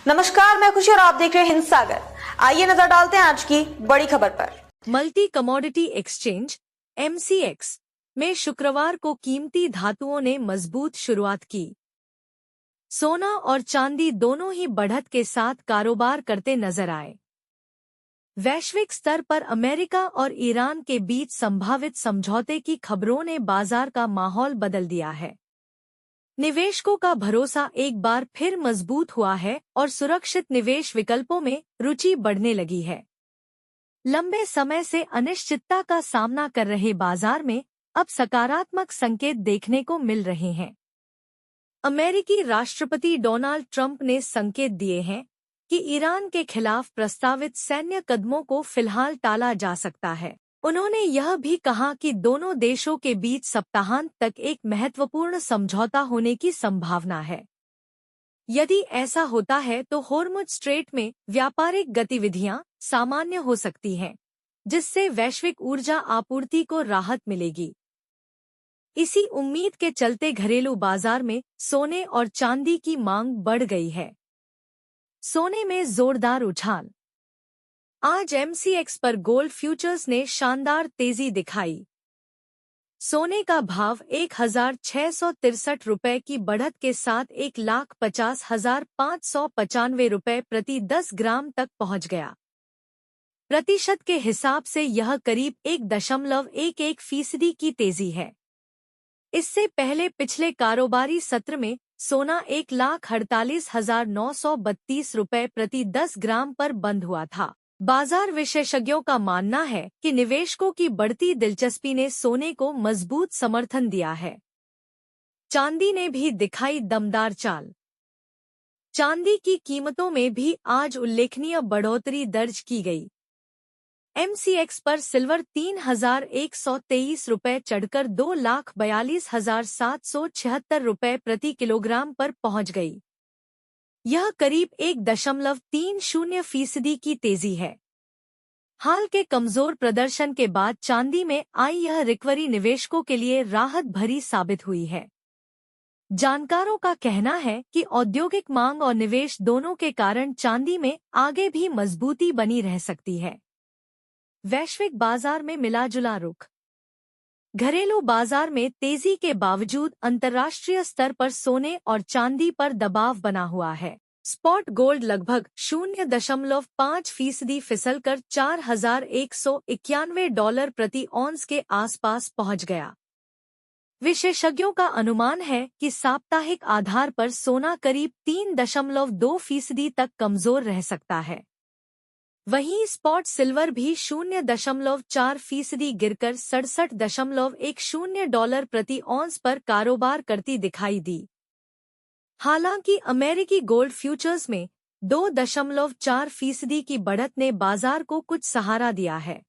नमस्कार, मैं खुशी और आप देख रहे हैं हिंद सागर। आइए नजर डालते हैं आज की बड़ी खबर पर। मल्टी कमोडिटी एक्सचेंज (MCX) में शुक्रवार को कीमती धातुओं ने मजबूत शुरुआत की। सोना और चांदी दोनों ही बढ़त के साथ कारोबार करते नजर आए। वैश्विक स्तर पर अमेरिका और ईरान के बीच संभावित समझौते की खबरों ने बाजार का माहौल बदल दिया है। निवेशकों का भरोसा एक बार फिर मजबूत हुआ है और सुरक्षित निवेश विकल्पों में रुचि बढ़ने लगी है। लंबे समय से अनिश्चितता का सामना कर रहे बाजार में अब सकारात्मक संकेत देखने को मिल रहे हैं। अमेरिकी राष्ट्रपति डोनाल्ड ट्रंप ने संकेत दिए हैं कि ईरान के खिलाफ प्रस्तावित सैन्य कदमों को फिलहाल टाला जा सकता है। उन्होंने यह भी कहा कि दोनों देशों के बीच सप्ताहांत तक एक महत्वपूर्ण समझौता होने की संभावना है। यदि ऐसा होता है तो होर्मुज स्ट्रेट में व्यापारिक गतिविधियां सामान्य हो सकती हैं, जिससे वैश्विक ऊर्जा आपूर्ति को राहत मिलेगी। इसी उम्मीद के चलते घरेलू बाजार में सोने और चांदी की मांग बढ़ गई है। सोने में जोरदार उछाल। आज MCX पर गोल्ड फ्यूचर्स ने शानदार तेजी दिखाई। सोने का भाव 1,663 रुपये की बढ़त के साथ 1,50,595 रुपये प्रति 10 ग्राम तक पहुंच गया। प्रतिशत के हिसाब से यह करीब 1.11% की तेजी है। इससे पहले पिछले कारोबारी सत्र में सोना 1,48,932 रुपये प्रति 10 ग्राम पर बंद हुआ था। बाजार विशेषज्ञों का मानना है कि निवेशकों की बढ़ती दिलचस्पी ने सोने को मजबूत समर्थन दिया है। चांदी ने भी दिखाई दमदार चाल। चांदी की कीमतों में भी आज उल्लेखनीय बढ़ोतरी दर्ज की गई। MCX पर सिल्वर 3,123 रुपये चढ़कर 2,42,776 रुपये प्रति किलोग्राम पर पहुंच गई। यह करीब 1.30% की तेजी है। हाल के कमजोर प्रदर्शन के बाद चांदी में आई यह रिकवरी निवेशकों के लिए राहत भरी साबित हुई है। जानकारों का कहना है कि औद्योगिक मांग और निवेश दोनों के कारण चांदी में आगे भी मजबूती बनी रह सकती है। वैश्विक बाजार में मिला-जुला रुख। घरेलू बाजार में तेजी के बावजूद अंतर्राष्ट्रीय स्तर पर सोने और चांदी पर दबाव बना हुआ है। स्पॉट गोल्ड लगभग 0.5% फिसलकर $4,191 प्रति औंस के आसपास पहुंच गया। विशेषज्ञों का अनुमान है कि साप्ताहिक आधार पर सोना करीब 3.2% तक कमजोर रह सकता है। वहीं स्पॉट सिल्वर भी 0.4% गिरकर $67.10 प्रति औंस पर कारोबार करती दिखाई दी। हालांकि अमेरिकी गोल्ड फ्यूचर्स में 2.4% की बढ़त ने बाजार को कुछ सहारा दिया है।